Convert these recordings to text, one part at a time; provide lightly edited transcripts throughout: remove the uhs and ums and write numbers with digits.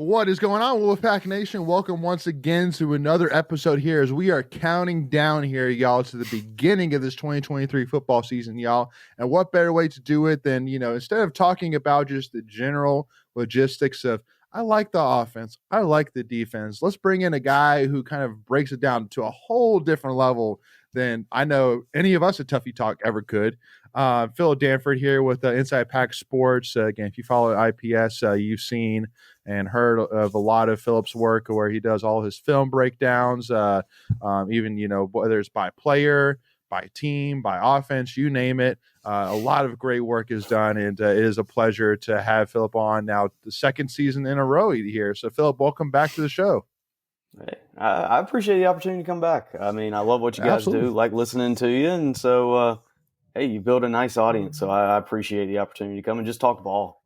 What is going on, Wolfpack Nation? Welcome once again to another episode here as we are counting down here, y'all, to the beginning of this 2023 football season, y'all. And what better way to do it than, instead of talking about just the general logistics of, I like the offense, I like the defense, let's bring in a guy who kind of breaks it down to a whole different level than I know any of us at Tuffy Talk ever could. PHILLIP Danford here with Inside Pack Sports. Again, if you follow IPS, you've seen and heard of a lot of Phillip's work where he does all his film breakdowns, even, whether it's by player, by team, by offense, you name it. A lot of great work is done, and it is a pleasure to have Phillip on now the second season in a row here. So, Phillip, welcome back to the show. Hey, I appreciate the opportunity to come back. I mean, I love what you guys do, like listening to you. And so, hey, you build a nice audience. So I appreciate the opportunity to come and just talk ball.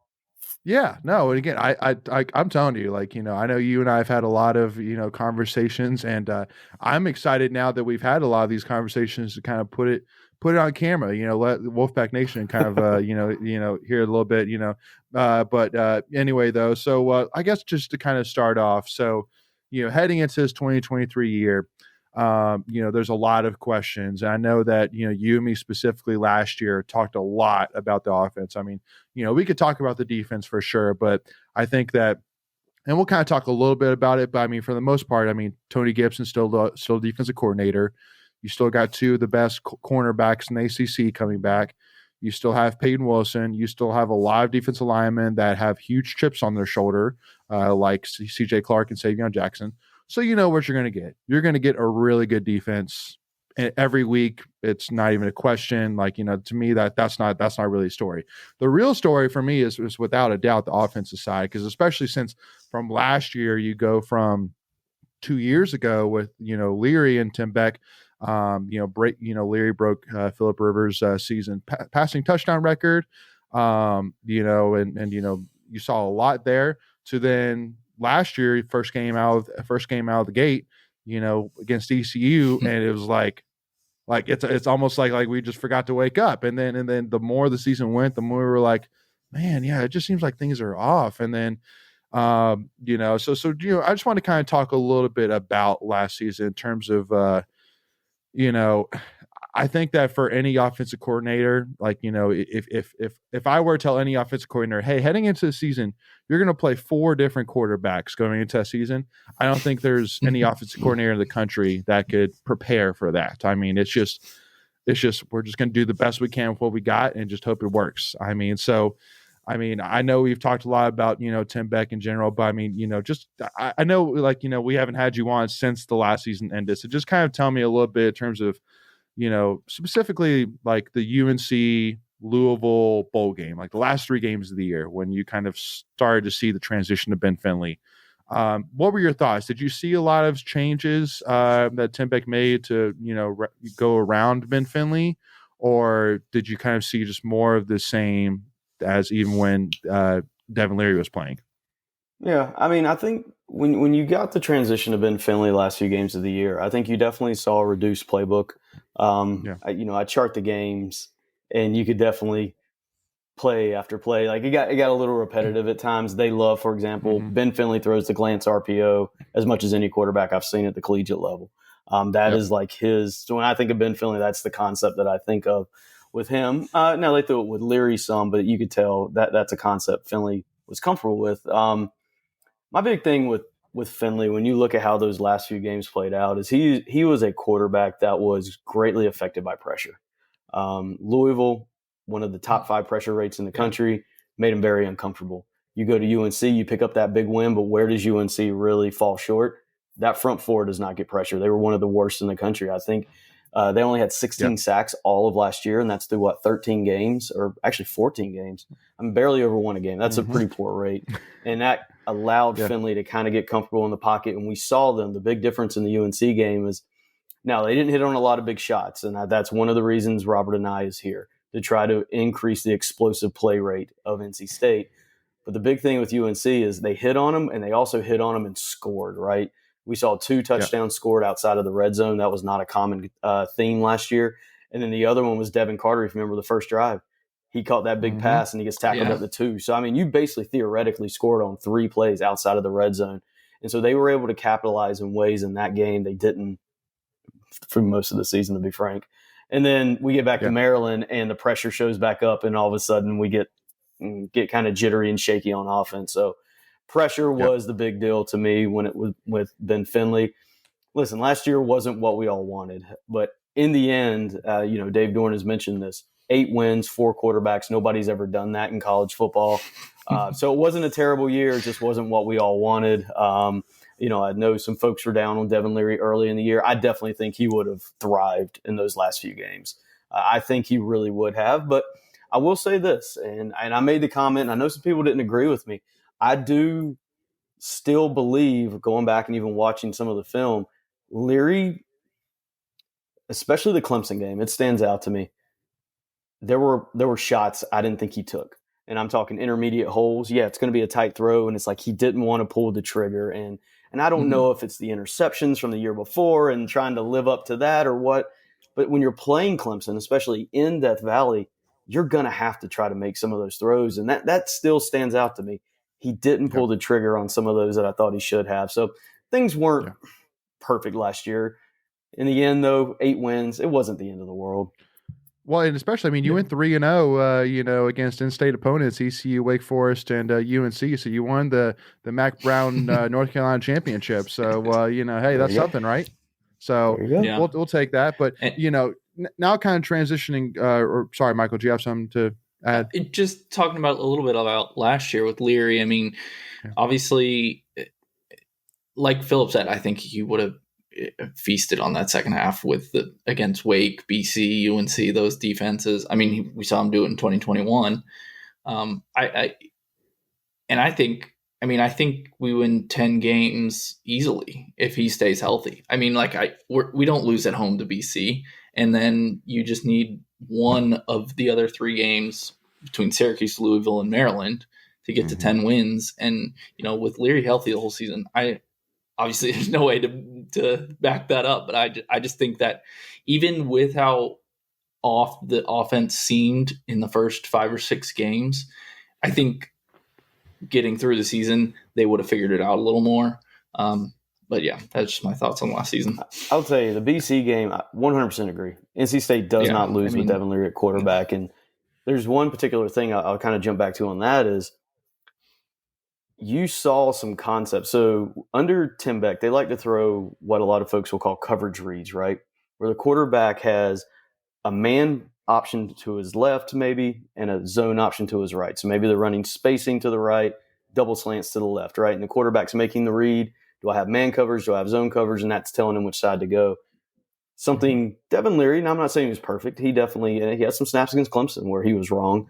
Yeah, no, and again, I'm telling you, I know you and I have had a lot of, conversations, and I'm excited now that we've had a lot of these conversations to kind of put it on camera, let Wolfpack Nation kind of, hear a little bit, but anyway, though, so I guess just to kind of start off, so, heading into this 2023 year, there's a lot of questions. And I know that, you and me specifically last year talked a lot about the offense. I mean, we could talk about the defense for sure, but I think that, and we'll kind of talk a little bit about it, but I mean, for the most part, I mean, Tony Gibson's still defensive coordinator. You still got two of the best cornerbacks in the ACC coming back. You still have Peyton Wilson. You still have a lot of defensive linemen that have huge chips on their shoulder, like CJ Clark and Savion Jackson. So you know what you're going to get. You're going to get a really good defense every week. It's not even a question. To me, that's not really a story. The real story for me is without a doubt the offensive side, because especially since from last year you go from 2 years ago with Leary and Tim Beck. Leary broke Philip Rivers' season passing touchdown record. And you saw a lot there. To then last year, first game out of the gate, against ECU, and it was like it's almost like we just forgot to wake up. And then the more the season went, the more we were like, man, yeah, it just seems like things are off. And then I just want to kind of talk a little bit about last season in terms of I think that for any offensive coordinator, if I were to tell any offensive coordinator, hey, heading into the season, you're going to play 4 different quarterbacks going into a season, I don't think there's any offensive coordinator in the country that could prepare for that. I mean, it's just we're just going to do the best we can with what we got and just hope it works. I mean, I know we've talked a lot about, Tim Beck in general, but I mean, I know, we haven't had you on since the last season ended. So just kind of tell me a little bit in terms of, specifically like the UNC Louisville bowl game, like the last 3 games of the year when you kind of started to see the transition to Ben Finley. What were your thoughts? Did you see a lot of changes that Tim Beck made to, go around Ben Finley, or did you kind of see just more of the same as even when Devin Leary was playing? Yeah, I mean, I think when you got the transition to Ben Finley last few games of the year, I think you definitely saw a reduced playbook. I chart the games, and you could definitely play after play. Like it got a little repetitive at times. They love, for example, Ben Finley throws the glance RPO as much as any quarterback I've seen at the collegiate level. That is like his. So when I think of Ben Finley, that's the concept that I think of with him. Now they threw it with Leary some, but you could tell that that's a concept Finley was comfortable with. My big thing with Finley, when you look at how those last few games played out, is he was a quarterback that was greatly affected by pressure. Louisville, one of the top 5 pressure rates in the country, made him very uncomfortable. You go to UNC, you pick up that big win, but where does UNC really fall short? That front 4 does not get pressure. They were one of the worst in the country. I think they only had 16 sacks all of last year, and that's through 13 games, or actually 14 games. I'm barely over 1 a game. That's a pretty poor rate. And that allowed Finley to kind of get comfortable in the pocket. And we saw them. The big difference in the UNC game is now they didn't hit on a lot of big shots. And that's one of the reasons Robert and I is here, to try to increase the explosive play rate of NC State. But the big thing with UNC is they hit on them, and they also hit on them and scored, right? We saw 2 touchdowns scored outside of the red zone. That was not a common theme last year. And then the other one was Devin Carter, if you remember the first drive. he caught that big pass and he gets tackled at the 2. So, I mean, you basically theoretically scored on 3 plays outside of the red zone. And so they were able to capitalize in ways in that game they didn't for most of the season, to be frank. And then we get back to Maryland and the pressure shows back up, and all of a sudden we get kind of jittery and shaky on offense. So pressure was the big deal to me when it was with Ben Finley. Listen, last year wasn't what we all wanted, but in the end, Dave Dorn has mentioned this, 8 wins, 4 quarterbacks. Nobody's ever done that in college football. So it wasn't a terrible year. It just wasn't what we all wanted. I know some folks were down on Devin Leary early in the year. I definitely think he would have thrived in those last few games. I think he really would have. But I will say this, and I made the comment, and I know some people didn't agree with me. I do still believe, going back and even watching some of the film, Leary, especially the Clemson game, it stands out to me. There were shots I didn't think he took. And I'm talking intermediate holes. Yeah, it's going to be a tight throw, and it's like he didn't want to pull the trigger. And I don't know if it's the interceptions from the year before and trying to live up to that or what. But when you're playing Clemson, especially in Death Valley, you're going to have to try to make some of those throws. And that still stands out to me. He didn't pull the trigger on some of those that I thought he should have. So things weren't perfect last year. In the end, though, 8 wins, it wasn't the end of the world. Well, and especially, I mean, you went 3-0, against in-state opponents, ECU, Wake Forest, and UNC. So you won the Mac Brown North Carolina championship. So, hey, that's something, right? So we'll take that. But, now kind of transitioning, sorry, Michael, do you have something to add? Just talking about a little bit about last year with Leary. I mean, obviously, like Phillip said, I think he would have feasted on that second half against Wake, BC, UNC, those defenses. I mean, we saw him do it in 2021. I think we win 10 games easily if he stays healthy. I mean, we don't lose at home to BC, and then you just need one of the other 3 games between Syracuse, Louisville, and Maryland to get to 10 wins. And, with Leary healthy the whole season, obviously there's no way to back that up, but I just think that even with how off the offense seemed in the first 5 or 6 games, I think getting through the season, they would have figured it out a little more. But yeah, that's just my thoughts on last season. I'll tell you, the BC game, I 100% agree. NC State does not lose with Devin Leary at quarterback. And there's one particular thing I'll kind of jump back to on that is, you saw some concepts. So under Tim Beck, they like to throw what a lot of folks will call coverage reads, right? Where the quarterback has a man option to his left, maybe, and a zone option to his right. So maybe they're running spacing to the right, double slants to the left, right? And the quarterback's making the read. Do I have man coverage? Do I have zone coverage? And that's telling him which side to go. Something Devin Leary, and I'm not saying he was perfect. He definitely he had some snaps against Clemson where he was wrong.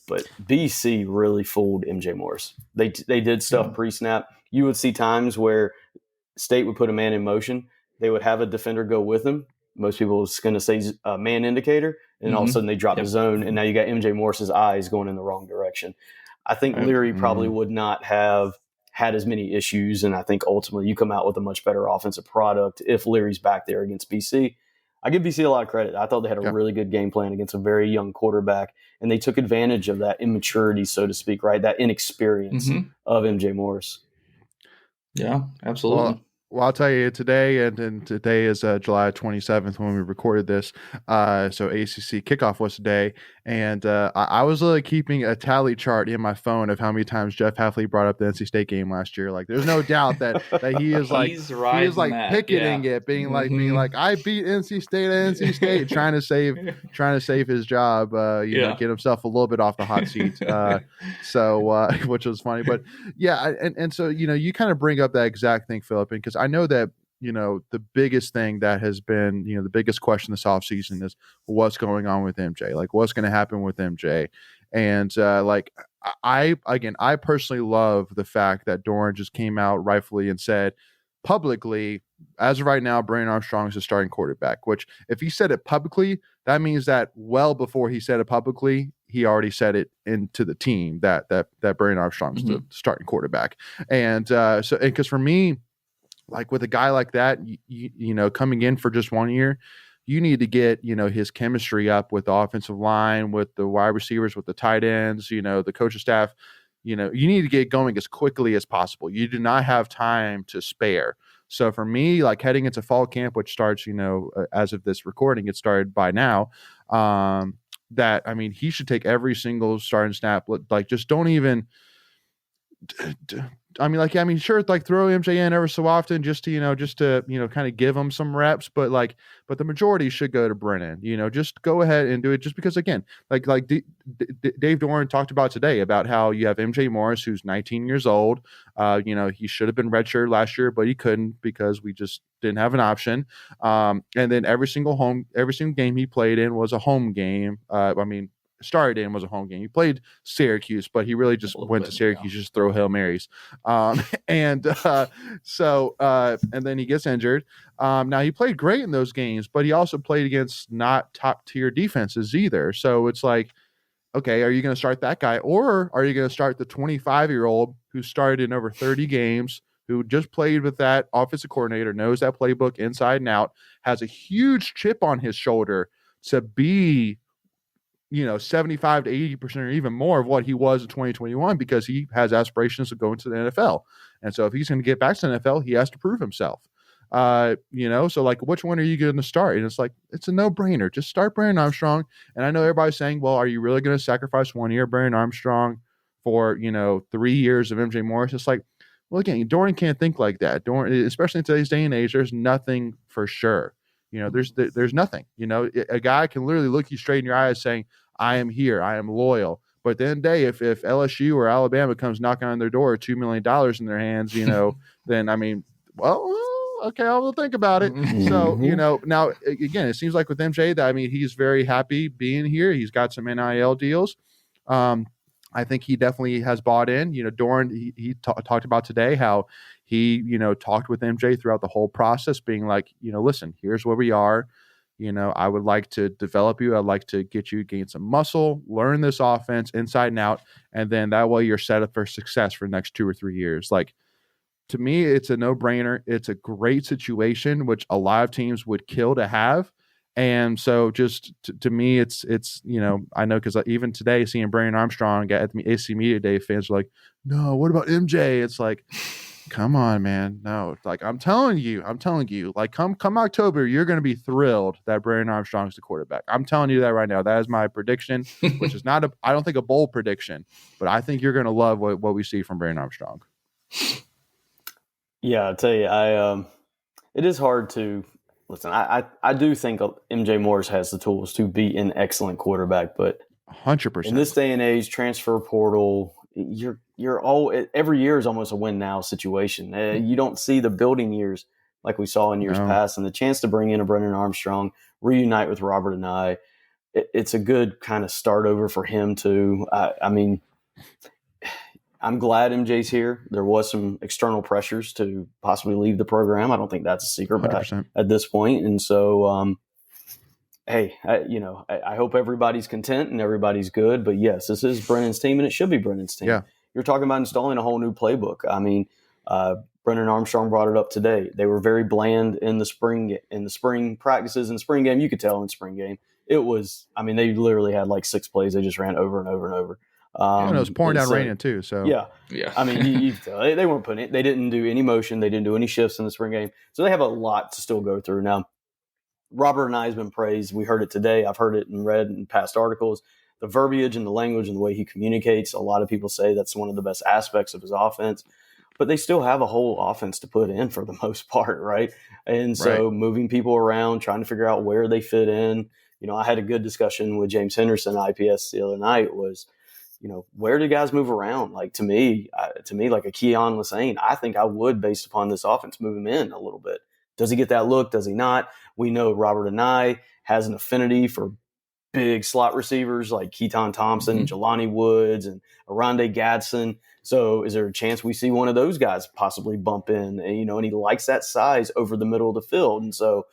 But BC really fooled MJ Morris. They did stuff pre-snap. You would see times where State would put a man in motion. They would have a defender go with them. Most people was going to say a man indicator, and all of a sudden they drop the zone, and now you got MJ Morris's eyes going in the wrong direction. I think Leary probably would not have had as many issues, and I think ultimately you come out with a much better offensive product if Leary's back there against BC. I give BC a lot of credit. I thought they had a really good game plan against a very young quarterback, and they took advantage of that immaturity, so to speak, right? That inexperience of MJ Morris. Yeah, absolutely. Well, I'll tell you today, and today is July 27th when we recorded this. So ACC kickoff was today, and I was keeping a tally chart in my phone of how many times Jeff Hafley brought up the NC State game last year. Like, there's no doubt that he is like picketing it, being like, I beat NC State at NC State, trying to save his job. Get himself a little bit off the hot seat. Which was funny, but yeah, and so you kind of bring up that exact thing, Phillip, because I know that the biggest thing that has been the biggest question this offseason is what's going on with MJ, like what's going to happen with MJ. And I personally love the fact that Doran just came out rightfully and said publicly, as of right now, Brandon Armstrong is the starting quarterback, which if he said it publicly, that means that well before he said it publicly, he already said it into the team that Brandon Armstrong is the starting quarterback. And because for me, like with a guy like that, coming in for just 1 year, you need to get, his chemistry up with the offensive line, with the wide receivers, with the tight ends, the coaching staff. You need to get going as quickly as possible. You do not have time to spare. So for me, like heading into fall camp, which starts, as of this recording, it started by now. He should take every single starting snap. Like, just don't even. Sure, like throw MJ in every so often just to kind of give him some reps, but the majority should go to Brennan. Just go ahead and do it. Just because, again, Dave Doran talked about today about how you have MJ Morris, who's 19 years old. He should have been redshirt last year, but he couldn't because we just didn't have an option. And then every single game he played in was a home game. Started in was a home game. He played Syracuse, but he really just went to Syracuse just to throw Hail Marys. And then he gets injured. Now he played great in those games, but he also played against not top tier defenses either. So it's like, okay, are you going to start that guy, or are you going to start the 25-year-old who started in over 30 games, who just played with that offensive coordinator, knows that playbook inside and out, has a huge chip on his shoulder to be 75 to 80% or even more of what he was in 2021, because he has aspirations of going to the NFL. And so if he's going to get back to the NFL, he has to prove himself. So like, which one are you going to start? And it's like, it's a no-brainer. Just start Brandon Armstrong. And I know everybody's saying, well, are you really going to sacrifice 1 year of Brandon Armstrong for, 3 years of MJ Morris? It's like, well, again, Doran can't think like that. Doran, especially in today's day and age, there's nothing for sure. There's nothing. A guy can literally look you straight in your eyes saying, I am here, I am loyal. But at the end of the day, if LSU or Alabama comes knocking on their door, $2 million in their hands, then okay, I will think about it. So, now again, it seems like with MJ that, he's very happy being here. He's got some NIL deals. I think he definitely has bought in. Doran, he talked about today how he, talked with MJ throughout the whole process, being like, listen, here's where we are. I would like to develop you. I'd like to get you to gain some muscle, learn this offense inside and out, and then that way you're set up for success for the next 2 or 3 years. Like, to me, it's a no-brainer. It's a great situation, which a lot of teams would kill to have. And so just to me, it's I know, because even today, seeing Brandon Armstrong at the AC Media Day, fans are like, no, what about MJ? It's like, come on, man. No, like, I'm telling you, like, come October, you're going to be thrilled that Brandon Armstrong is the quarterback. I'm telling you that right now. That is my prediction, which is not I don't think a bold prediction, but I think you're going to love what we see from Brandon Armstrong. Yeah, I'll tell you, it is hard to listen. I do think MJ Morris has the tools to be an excellent quarterback, but 100% in this day and age, transfer portal, you're all every year is almost a win now situation. You don't see the building years like we saw in years past, and the chance to bring in a Brendan Armstrong, reunite with Robert and it's a good kind of start over for him too. I'm glad MJ's here. There was some external pressures to possibly leave the program. I don't think that's a secret at this point. And so, hey, I hope everybody's content and everybody's good. But yes, this is Brennan's team, and it should be Brennan's team. Yeah. You're talking about installing a whole new playbook. Brendan Armstrong brought it up today. They were very bland in the spring practices and spring game. You could tell in spring game. It was, they literally had like 6 plays they just ran over and over and over. It was pouring down raining too. So yeah. They weren't putting it. They didn't do any motion. They didn't do any shifts in the spring game. So they have a lot to still go through. Now, Robert and I has been praised. We heard it today. I've heard it and read in past articles. The verbiage and the language and the way he communicates. A lot of people say that's one of the best aspects of his offense. But they still have a whole offense to put in for the most part, right? And so moving people around, trying to figure out where they fit in. I had a good discussion with James Henderson, IPS, the other night. Was where do guys move around? Like, to me, like a Keon Lassane, I think I would, based upon this offense, move him in a little bit. Does he get that look? Does he not? We know Robert Anae has an affinity for big slot receivers like Keaton Thompson, Jelani Woods, and Aronde Gadsden. So is there a chance we see one of those guys possibly bump in? And he likes that size over the middle of the field. And so,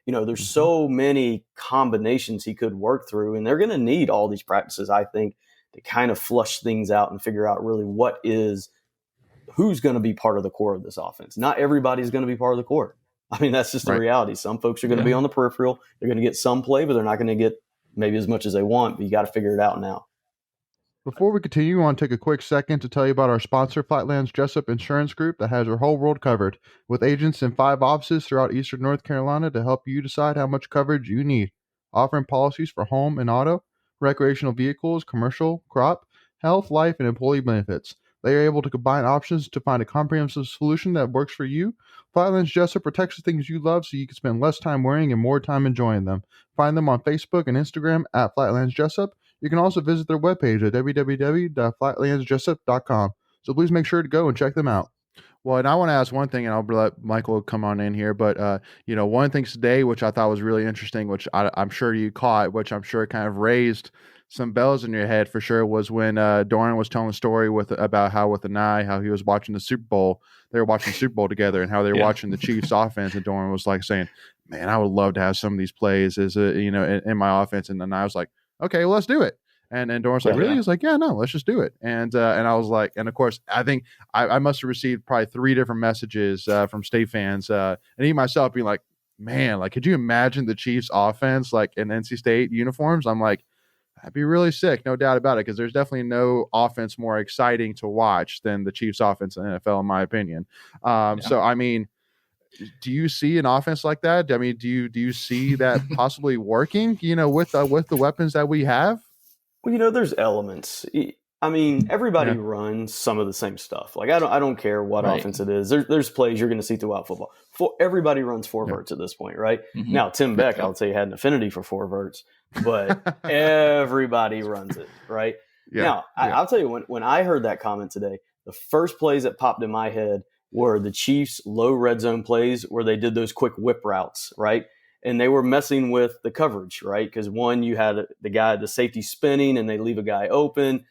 there's so many combinations he could work through, and they're going to need all these practices, I think, to kind of flush things out and figure out really who's going to be part of the core of this offense. Not everybody's going to be part of the core. I mean, that's just the Right. reality. Some folks are going to be on the peripheral. They're going to get some play, but they're not going to get maybe as much as they want. But you got to figure it out now. Before we continue, I want to take a quick second to tell you about our sponsor, Flightland's Jessup Insurance Group, that has your whole world covered, with agents in 5 offices throughout eastern North Carolina to help you decide how much coverage you need. Offering policies for home and auto, recreational vehicles, commercial, crop, health, life, and employee benefits. They are able to combine options to find a comprehensive solution that works for you. Flightland's Jessup protects the things you love so you can spend less time worrying and more time enjoying them. Find them on Facebook and Instagram at Flightland's Jessup. You can also visit their webpage at www.flightlandsjessup.com. So please make sure to go and check them out. Well, and I want to ask one thing, and I'll let Michael come on in here. But, one of the things today, which I thought was really interesting, which I'm sure you caught, which I'm sure kind of raised some bells in your head for sure, was when Doran was telling a story about how with Anai, how he was watching the Super Bowl. They were watching the Super Bowl together, and how they were watching the Chiefs offense. And Doran was like saying, "Man, I would love to have some of these plays in my offense." And Anai was like, "Okay, well, let's do it." And Doran's like, "Really?" He's like, "Yeah, no, let's just do it." And I was like, and of course, I think I must have received probably 3 different messages from State fans, and even myself being like, "Man, like, could you imagine the Chiefs offense like in NC State uniforms?" I'm like, that'd be really sick, no doubt about it, because there's definitely no offense more exciting to watch than the Chiefs offense in the NFL, in my opinion. So, I mean, do you see an offense like that? I mean, do you see that possibly working, with the weapons that we have? Well, there's elements. I mean, everybody runs some of the same stuff. Like, I don't care what offense it is. There's plays you're going to see throughout football. Everybody runs 4 verts at this point, right? Mm-hmm. Now, Tim Beck, I would say, had an affinity for 4 verts, but everybody runs it, right? Yeah. Now, I'll tell you, when I heard that comment today, the first plays that popped in my head were the Chiefs' low red zone plays where they did those quick whip routes, right? And they were messing with the coverage, right? Because one, you had the safety spinning and they leave a guy open.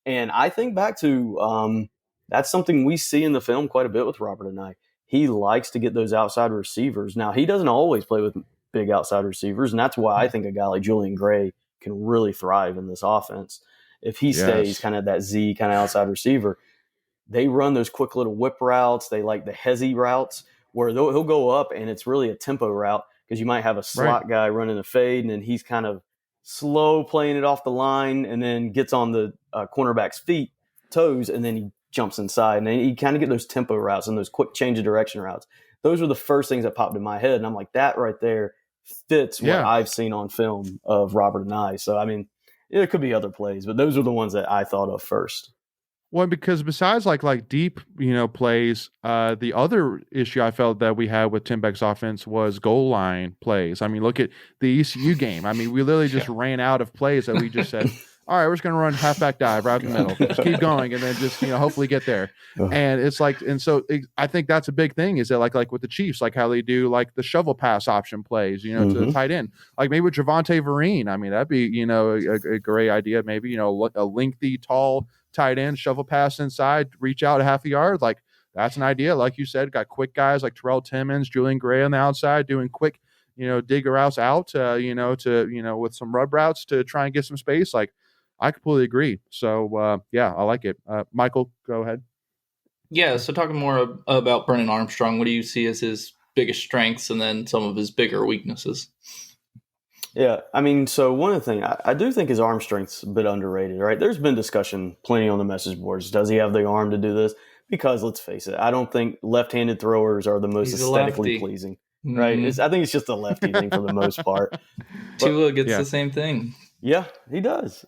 And I think back to that's something we see in the film quite a bit with Robert Anai. He likes to get those outside receivers. Now, he doesn't always play with big outside receivers, and that's why I think a guy like Julian Gray can really thrive in this offense. If he stays kind of that Z kind of outside receiver, they run those quick little whip routes. They like the hezzy routes where he'll go up and it's really a tempo route. Because you might have a slot guy running a fade, and then he's kind of slow playing it off the line, and then gets on the cornerback's toes, and then he jumps inside. And then you kind of get those tempo routes and those quick change of direction routes. Those were the first things that popped in my head, and I'm like, that right there fits what I've seen on film of Robert Anai. So, I mean, it could be other plays, but those are the ones that I thought of first. Well, because besides like deep, plays, the other issue I felt that we had with Tim Beck's offense was goal line plays. I mean, look at the ECU game. I mean, we literally just ran out of plays that we just said, all right, we're just going to run halfback dive right in the middle. Just keep going, and then just, hopefully get there. And it's like, and so I think that's a big thing is that like with the Chiefs, like how they do like the shovel pass option plays, to the tight end. Like maybe with Javonte Vereen. I mean, that'd be, a great idea. Maybe, a lengthy, tall tight end, shovel pass inside, reach out a half a yard. Like that's an idea. Like you said, got quick guys like Terrell Timmons, Julian Gray on the outside doing quick, dig routes out, with some rub routes to try and get some space. Like I completely agree. So I like it. Michael, go ahead. Yeah. So talking more about Brennan Armstrong, what do you see as his biggest strengths and then some of his bigger weaknesses? Yeah, I mean, so one of the things, I do think his arm strength's a bit underrated, right? There's been discussion plenty on the message boards. Does he have the arm to do this? Because let's face it, I don't think left-handed throwers are the most aesthetically pleasing, right? I think it's just a lefty thing for the most part. Tua gets the same thing. Yeah, he does.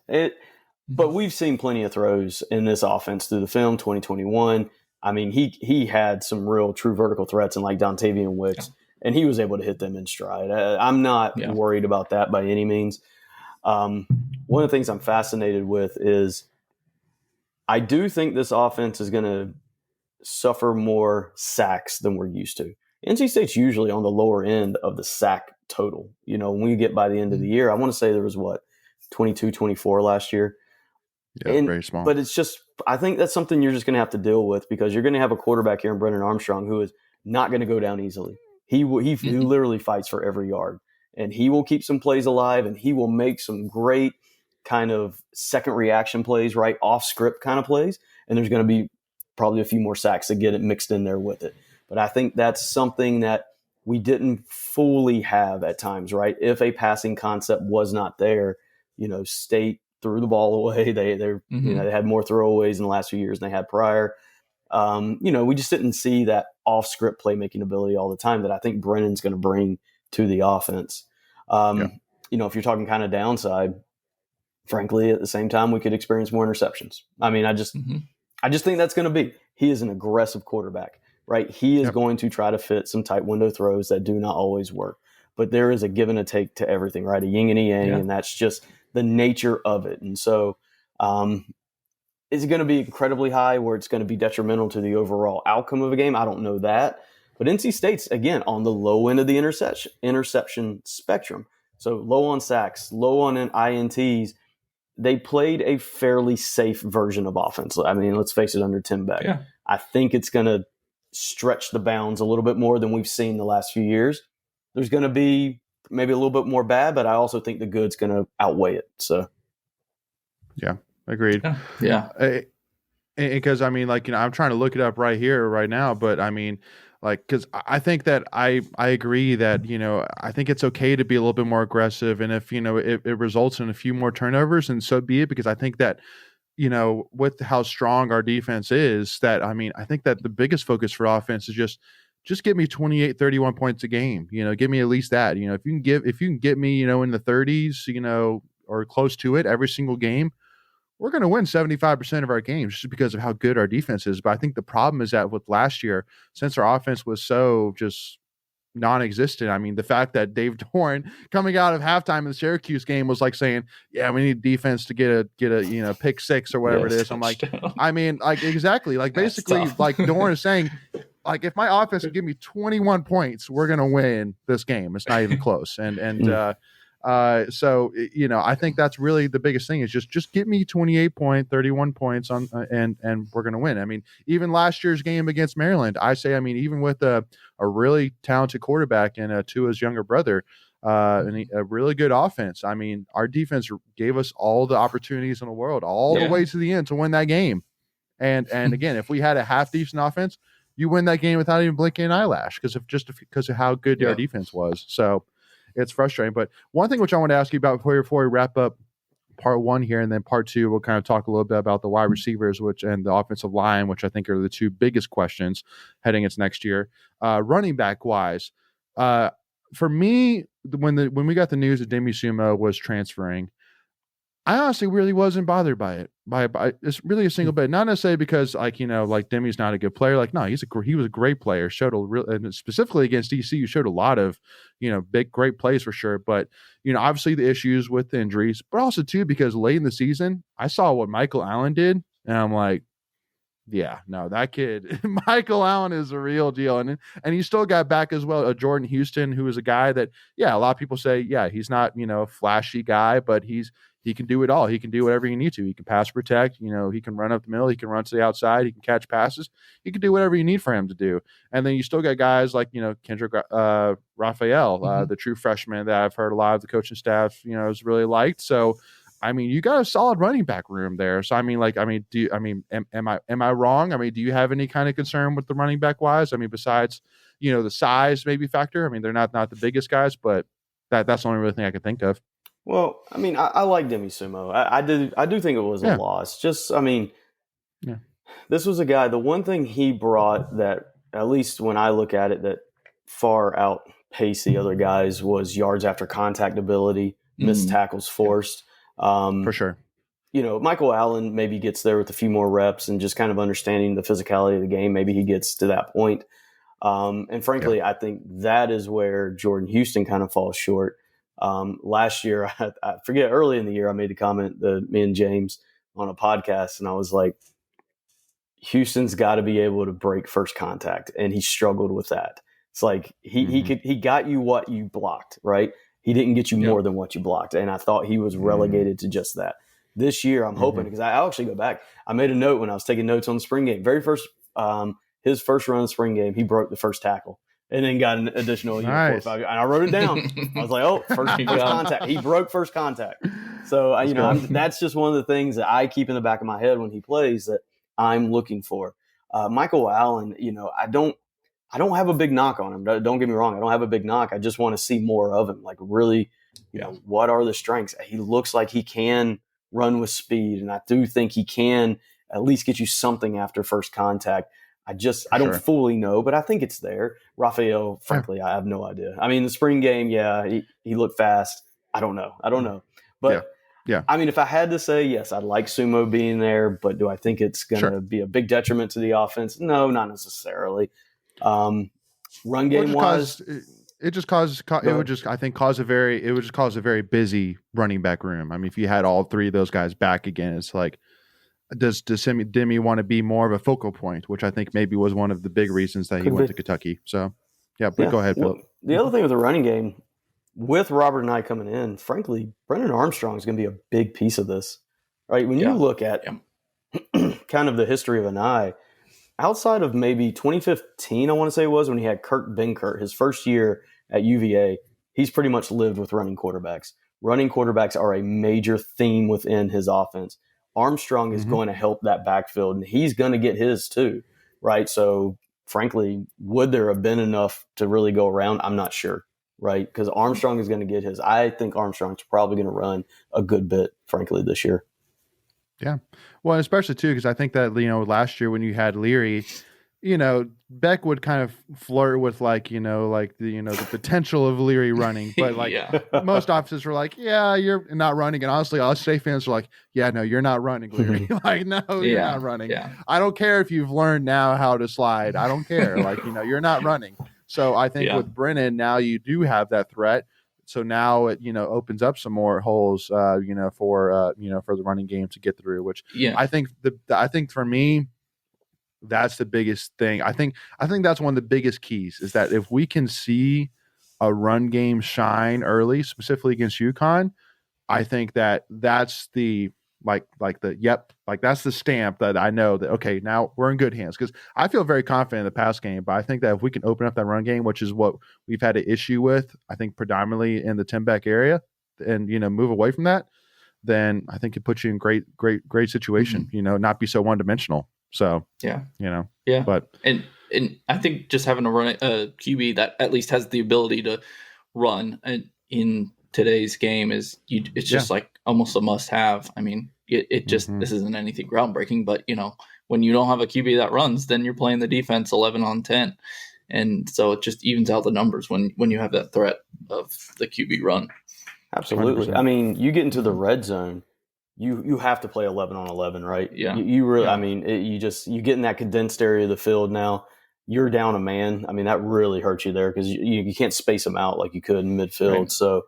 But we've seen plenty of throws in this offense through the film, 2021. I mean, he had some real true vertical threats in like Dontavian Wicks. Yeah. And he was able to hit them in stride. I'm not worried about that by any means. One of the things I'm fascinated with is I do think this offense is going to suffer more sacks than we're used to. NC State's usually on the lower end of the sack total. When we get by the end of the year, I want to say there was 22, 24 last year. Yeah, very small. But it's just, I think that's something you're just going to have to deal with because you're going to have a quarterback here in Brennan Armstrong who is not going to go down easily. He literally fights for every yard, and he will keep some plays alive, and he will make some great kind of second reaction plays, right, off script kind of plays, and there's going to be probably a few more sacks to get it mixed in there with it. But I think that's something that we didn't fully have at times, right? If a passing concept was not there, State threw the ball away. They had more throwaways in the last few years than they had prior. We just didn't see that off-script playmaking ability all the time that I think Brennan's going to bring to the offense. If you're talking kind of downside, frankly, at the same time, we could experience more interceptions. I mean, I just think that's going to be. He is an aggressive quarterback, right? He is going to try to fit some tight window throws that do not always work. But there is a give and a take to everything, right? A yin and a yang, and that's just the nature of it. And so is it going to be incredibly high where it's going to be detrimental to the overall outcome of a game? I don't know that. But NC State's, again, on the low end of the interception spectrum. So low on sacks, low on INTs. They played a fairly safe version of offense. I mean, let's face it, under Tim Beck. Yeah. I think it's going to stretch the bounds a little bit more than we've seen the last few years. There's going to be maybe a little bit more bad, but I also think the good's going to outweigh it. So, yeah, agreed. Yeah. Because I mean, I'm trying to look it up right here, right now, but I mean, because I think that I agree that, I think it's okay to be a little bit more aggressive. And if, it results in a few more turnovers, and so be it, because I think that, with how strong our defense is, that, I mean, I think that the biggest focus for offense is just give me 28, 31 points a game, give me at least that, if you can get me, in the 30s, or close to it every single game, we're going to win 75% of our games just because of how good our defense is. But I think the problem is that with last year, since our offense was so just non-existent, I mean, the fact that Dave Doran coming out of halftime in the Syracuse game was like saying, yeah, we need defense to get a pick six or whatever it is. I'm like, I mean, exactly. Basically, Doran is saying, if my offense can give me 21 points, we're going to win this game. It's not even close. So, I think that's really the biggest thing is just get me 31 points on, and we're going to win. I mean, even last year's game against Maryland, even with a really talented quarterback and Tua's younger brother, and a really good offense. I mean, our defense gave us all the opportunities in the world, all the way to the end to win that game. And again, if we had a half decent offense, you win that game without even blinking an eyelash because of how good our defense was. So, it's frustrating. But one thing which I want to ask you about before we wrap up part one here, and then part two, we'll kind of talk a little bit about the wide receivers, and the offensive line, which I think are the two biggest questions heading into next year. Running back wise, for me, when we got the news that Demi Sumo was transferring, I honestly really wasn't bothered by it. By it's really a single bit. Not necessarily because Demi's not a good player. No, he was a great player. Showed and specifically against DC, showed a lot of great plays for sure. But obviously the issues with the injuries, but also too because late in the season I saw what Michael Allen did, and I'm like, yeah, no, that kid, Michael Allen is a real deal. And he still got back as well, Jordan Houston, who is a guy that, a lot of people say, he's not, a flashy guy, but he can do it all. He can do whatever you need to. He can pass protect, he can run up the middle, he can run to the outside, he can catch passes. He can do whatever you need for him to do. And then you still got guys like, Kendrick Raphael, the true freshman that I've heard a lot of the coaching staff, has really liked. So, I mean, you got a solid running back room there. So, am I wrong? I mean, do you have any kind of concern with the running back wise? I mean, besides, the size maybe factor. I mean, they're not the biggest guys, but that's the only really thing I could think of. Well, I mean, I like Demi Sumo. I do think it was a loss. Just, I mean, this was a guy, the one thing he brought that, at least when I look at it, that far outpaced the other guys was yards after contact ability, missed tackles forced. For sure. Michael Allen maybe gets there with a few more reps and just kind of understanding the physicality of the game. Maybe he gets to that point. And frankly, I think that is where Jordan Houston kind of falls short. Last year, I forget, early in the year, I made a comment that me and James on a podcast, and I was like, Houston's got to be able to break first contact, and he struggled with that. It's like he got you what you blocked, right? He didn't get you more than what you blocked, and I thought he was relegated to just that. This year, I'm hoping, because I'll actually go back. I made a note when I was taking notes on the spring game. His first run of the spring game, he broke the first tackle. And then got an additional 4 or 5. And I wrote it down. I was like, first contact. He broke first contact. So, that's just one of the things that I keep in the back of my head when he plays that I'm looking for. Michael Allen, I don't have a big knock on him. Don't get me wrong. I don't have a big knock. I just want to see more of him. Like really, you know, what are the strengths? He looks like he can run with speed, and I do think he can at least get you something after first contact. I don't fully know, but I think it's there. Raphael, frankly, I have no idea. I mean, the spring game, he looked fast. I don't know. But I mean, if I had to say, yes, I'd like Sumo being there, but do I think it's going to be a big detriment to the offense? No, not necessarily. Run game wise, it would cause a very busy running back room. I mean, if you had all three of those guys back again, it's like, does Demi want to be more of a focal point, which I think maybe was one of the big reasons that he went to Kentucky. So but go ahead, Phillip. The other thing with the running game, with Robert and I coming in, frankly, Brennan Armstrong is going to be a big piece of this, right? When you look at kind of the history of Anai, outside of maybe 2015, I want to say it was, when he had Kurt Benkert, his first year at UVA, he's pretty much lived with running quarterbacks. Running quarterbacks are a major theme within his offense. Armstrong is going to help that backfield, and he's going to get his too, right? So, frankly, would there have been enough to really go around? I'm not sure, right? Because Armstrong is going to get his. I think Armstrong's probably going to run a good bit, frankly, this year. Yeah. Well, especially too, because I think that, last year when you had Leary, Beck would kind of flirt with the potential of Leary running, but most officers were like, yeah, you're not running. And honestly, all state fans are like, yeah, no, you're not running, Leary. No, you're not running. Yeah. I don't care if you've learned now how to slide. I don't care. You're not running. So I think with Brennan, now you do have that threat. So now it, opens up some more holes, for the running game to get through, which I think for me, that's the biggest thing. I think that's one of the biggest keys is that if we can see a run game shine early, specifically against UConn, I think that's the that's the stamp that I know that, okay, now we're in good hands. Because I feel very confident in the pass game, but I think that if we can open up that run game, which is what we've had an issue with, I think predominantly in the Tembec area, and move away from that, then I think it puts you in great situation. Not be so one dimensional. So but and I think just having a QB that at least has the ability to run in today's game it's just like almost a must have. I mean, it just this isn't anything groundbreaking, but when you don't have a QB that runs, then you're playing the defense 11 on 10, and so it just evens out the numbers when you have that threat of the QB run. Absolutely. 100%. I mean, you get into the red zone, you have to play 11 on 11, right? Yeah. You really, I mean, you get in that condensed area of the field now. You're down a man. I mean, that really hurts you there because you can't space them out like you could in midfield. Right. So,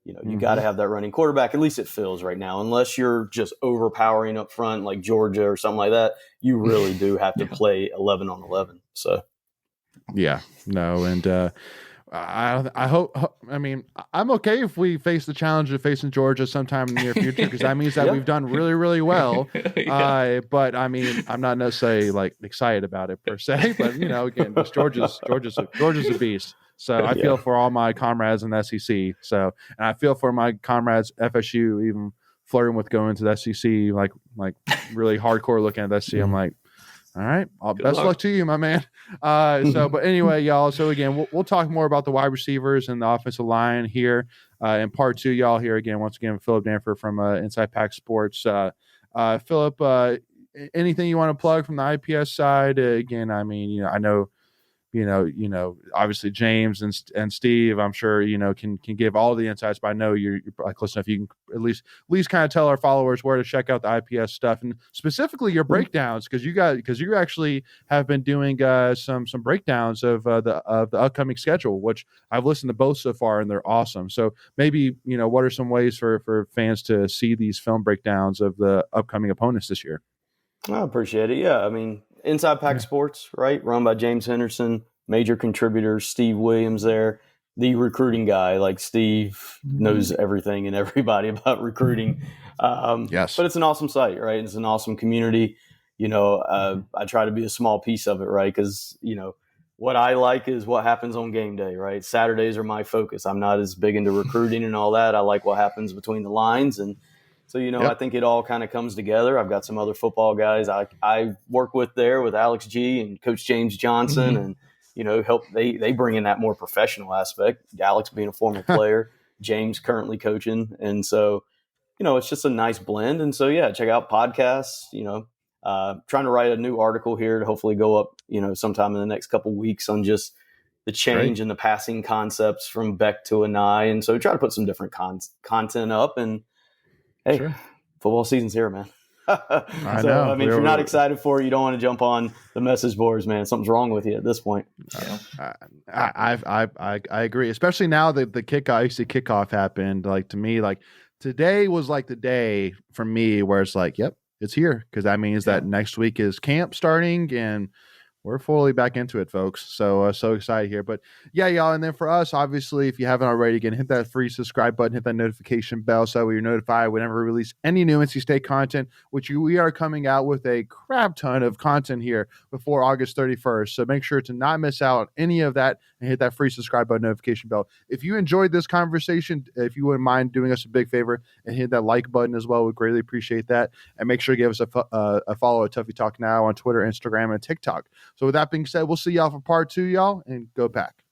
you got to have that running quarterback. At least it feels right now. Unless you're just overpowering up front like Georgia or something like that, you really do have to play 11 on 11. So, I hope. I mean, I'm okay if we face the challenge of facing Georgia sometime in the near future, because that means that we've done really, really well. But I mean, I'm not necessarily excited about it per se. But again, Georgia's a beast. So I feel for all my comrades in the SEC. So, and I feel for my comrades FSU, even flirting with going to the SEC, like really hardcore looking at the SEC. I'm like, all right, best luck to you, my man. But anyway, y'all. So again, we'll talk more about the wide receivers and the offensive line here in part 2. Y'all here again, once again, Phillip Danford from Inside Pack Sports. Phillip, anything you want to plug from the IPS side? Again, I mean, I know. Obviously James and Steve, I'm sure, can give all the insights, but I know you're close enough. You can at least kind of tell our followers where to check out the IPS stuff, and specifically your breakdowns, because you actually have been doing some breakdowns of the upcoming schedule, which I've listened to both so far, and they're awesome. So maybe, what are some ways for fans to see these film breakdowns of the upcoming opponents this year? I appreciate it. Yeah, I mean, Inside Pack Sports, right? Run by James Henderson, major contributors, Steve Williams there, the recruiting guy. Like, Steve knows everything and everybody about recruiting. Yes. But it's an awesome site, right? It's an awesome community. I try to be a small piece of it, right? Because, what I like is what happens on game day, right? Saturdays are my focus. I'm not as big into recruiting and all that. I like what happens between the lines. And so, I think it all kind of comes together. I've got some other football guys I work with there, with Alex G and Coach James Johnson. And help. They bring in that more professional aspect. Alex being a former player, James currently coaching, and so it's just a nice blend. And so check out podcasts. Trying to write a new article here to hopefully go up sometime in the next couple weeks on just the change in the passing concepts from Beck to Anai, and so try to put some different content up. And hey, football season's here, man. I know. I mean, if you're not excited for it, you don't want to jump on the message boards, man. Something's wrong with you at this point. I agree, especially now that the kickoff happened. Like, to me, like, today was like the day for me where it's like, yep, it's here, because that means that next week is camp starting and we're fully back into it, folks. So excited here. But yeah, y'all. And then for us, obviously, if you haven't already, again, hit that free subscribe button, hit that notification bell so you're notified whenever we release any new NC State content, which we are coming out with a crap ton of content here before August 31st. So make sure to not miss out on any of that and hit that free subscribe button, notification bell. If you enjoyed this conversation, if you wouldn't mind doing us a big favor and hit that like button as well, we'd greatly appreciate that. And make sure to give us a follow at Tuffy Talk Now on Twitter, Instagram, and TikTok. So with that being said, we'll see y'all for part 2, y'all, and go Pack.